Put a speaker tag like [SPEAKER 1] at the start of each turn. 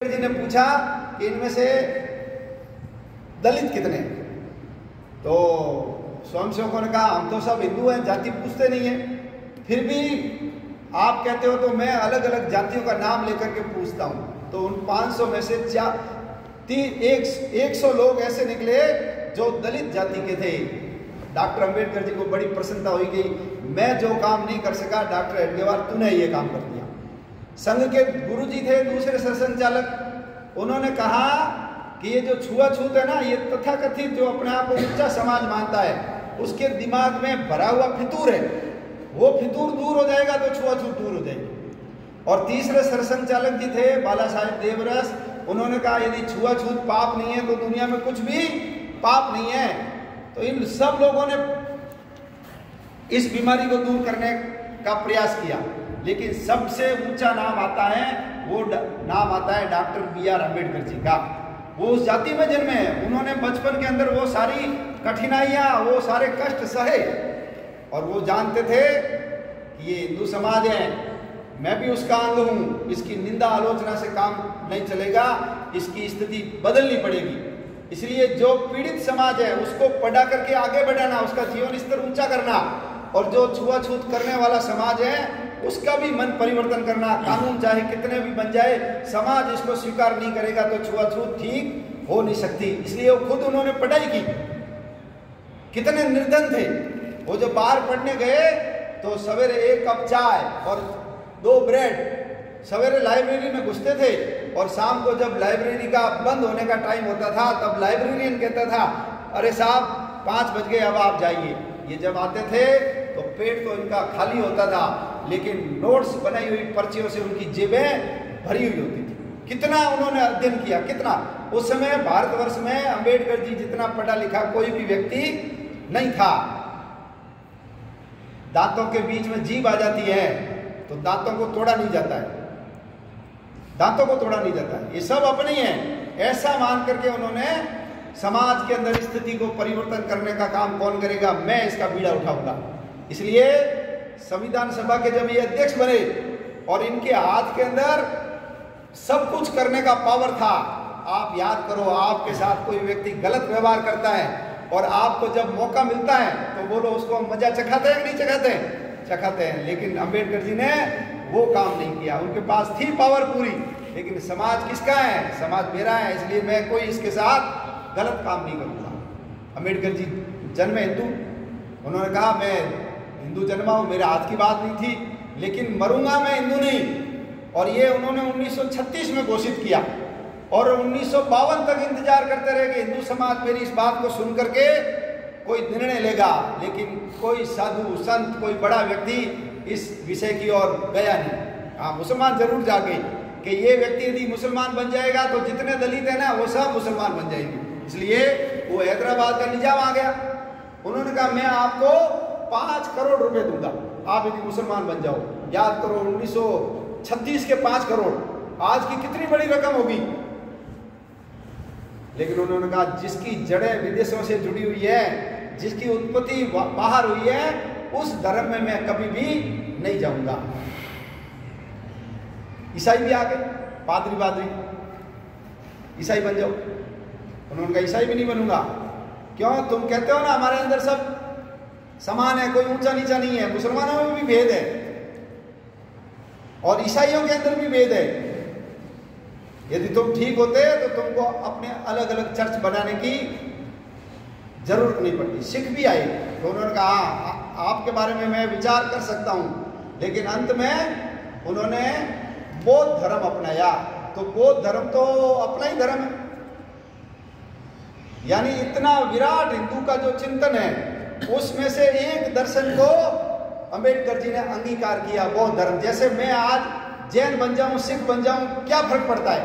[SPEAKER 1] जी ने पूछा कि इनमें से दलित कितने, तो स्वयंसेवकों ने कहा हम तो सब हिंदू हैं, जाति पूछते नहीं है। फिर भी आप कहते हो तो मैं अलग अलग जातियों का नाम लेकर के पूछता हूँ। तो उन 500 में से 100 लोग ऐसे निकले जो दलित जाति के थे। डॉक्टर अंबेडकर जी को बड़ी प्रसन्नता हुई कि मैं जो काम नहीं कर सका डॉक्टर हेडगेवार तूने ये काम कर दिया। संघ के गुरुजी थे दूसरे सरसंचालक, उन्होंने कहा कि ये जो छुआछूत है ना, ये तथाकथित जो अपने आप को ऊंचा समाज मानता है उसके दिमाग में भरा हुआ फितूर है, वो फितूर दूर हो जाएगा तो छुआछूत दूर हो जाएगी। और तीसरे सरसंचालक जी थे बाला साहेब देवरस, उन्होंने कहा यदि छुआछूत पाप नहीं है तो दुनिया में कुछ भी पाप नहीं है। तो इन सब लोगों ने इस बीमारी को दूर करने का प्रयास किया, लेकिन सबसे ऊंचा नाम आता है, वो नाम आता है डॉक्टर बी.आर. अम्बेडकर जी का। वो उस जाति में जन्मे हैं, उन्होंने बचपन के अंदर वो सारी कठिनाइयाँ, वो सारे कष्ट सहे, और वो जानते थे कि ये हिंदू समाज है, मैं भी उसका अंग हूँ, इसकी निंदा आलोचना से काम नहीं चलेगा, इसकी स्थिति बदलनी पड़ेगी। इसलिए जो पीड़ित समाज है उसको पढ़ा करके आगे बढ़ाना, उसका जीवन स्तर ऊंचा करना, और जो छुआछूत करने वाला समाज है उसका भी मन परिवर्तन करना। कानून चाहे कितने भी बन जाए, समाज इसको स्वीकार नहीं करेगा तो छुआछूत ठीक हो नहीं सकती। इसलिए वो खुद उन्होंने पढ़ाई की। कितने निर्धन थे वो, जो बाहर पढ़ने गए तो सवेरे 1 कप चाय और 2 ब्रेड, सवेरे लाइब्रेरी में घुसते थे, और शाम को जब लाइब्रेरी का बंद होने का टाइम होता था तब लाइब्रेरियन कहता था अरे साहब 5 बज गए अब आप जाइए। ये जब आते थे तो पेट तो इनका खाली होता था, लेकिन नोट्स बनाई हुई पर्चियों से उनकी जेबें भरी हुई होती थी। कितना उन्होंने अध्ययन किया, कितना। उस समय भारतवर्ष में अंबेडकर जी जितना पढ़ा लिखा कोई भी व्यक्ति नहीं था। दांतों के बीच में जीभ आ जाती है तो दांतों को तोड़ा नहीं जाता है, दांतों को तोड़ा नहीं जाता है, ये सब अपने ही है। ऐसा मान करके उन्होंने समाज के अंदर स्थिति को परिवर्तन करने का काम कौन करेगा, मैं इसका बीड़ा उठाऊंगा। इसलिए संविधान सभा के जब ये अध्यक्ष बने और इनके हाथ के अंदर सब कुछ करने का पावर था। आप याद करो, आपके साथ कोई व्यक्ति गलत व्यवहार करता है और आपको जब मौका मिलता है तो बोलो उसको मजा चखाते हैं कि नहीं चखाते हैं? चखाते हैं। लेकिन अंबेडकर जी ने वो काम नहीं किया। उनके पास थी पावर पूरी, लेकिन समाज किसका है? समाज मेरा है, इसलिए मैं कोई इसके साथ गलत काम नहीं करूँगा। अंबेडकर जी जन्मे हिंदू, उन्होंने कहा मैं हिंदू जन्मा हूँ, मेरे हाथ की बात नहीं थी, लेकिन मरूंगा मैं हिंदू नहीं। और ये उन्होंने 1936 में घोषित किया, और 1952 तक इंतजार करते रहे कि हिंदू समाज मेरी इस बात को सुन करके कोई निर्णय लेगा, लेकिन कोई साधु संत, कोई बड़ा व्यक्ति इस विषय की ओर गया नहीं। हाँ, मुसलमान जरूर जागे कि ये व्यक्ति यदि मुसलमान बन जाएगा तो जितने दलित है ना वो सब मुसलमान बन जाएंगे। इसलिए वो हैदराबाद का निजाम आ गया, उन्होंने कहा मैं आपको 5 करोड़ रुपए दूंगा आप यदि मुसलमान बन जाओ। याद करो 1936 के 5 करोड़ आज की कितनी बड़ी रकम होगी। लेकिन उन्होंने कहा जिसकी जड़ें विदेशों से जुड़ी हुई है, जिसकी उत्पत्ति बाहर हुई है, उस धर्म में मैं कभी भी नहीं जाऊंगा। ईसाई भी आ गए, पादरी ईसाई बन जाओ। उन्होंने कहा ईसाई भी नहीं बनूंगा। क्यों? तुम कहते हो ना हमारे अंदर सब समान है, कोई ऊंचा नीचा नहीं है। मुसलमानों में भी भेद है और ईसाइयों के अंदर भी भेद है। यदि तुम ठीक होते तो तुमको अपने अलग अलग चर्च बनाने की जरूरत नहीं पड़ती। सिख भी आए तो उन्होंने कहा आपके बारे में मैं विचार कर सकता हूं, लेकिन अंत में उन्होंने बौद्ध धर्म अपनाया। तो बौद्ध धर्म तो अपना ही धर्म है, यानी इतना विराट हिंदू का जो चिंतन है उसमें से एक दर्शन को अंबेडकर जी ने अंगीकार किया, बौद्ध धर्म। जैसे मैं आज जैन बन जाऊं, सिख बन जाऊं, क्या फर्क पड़ता है?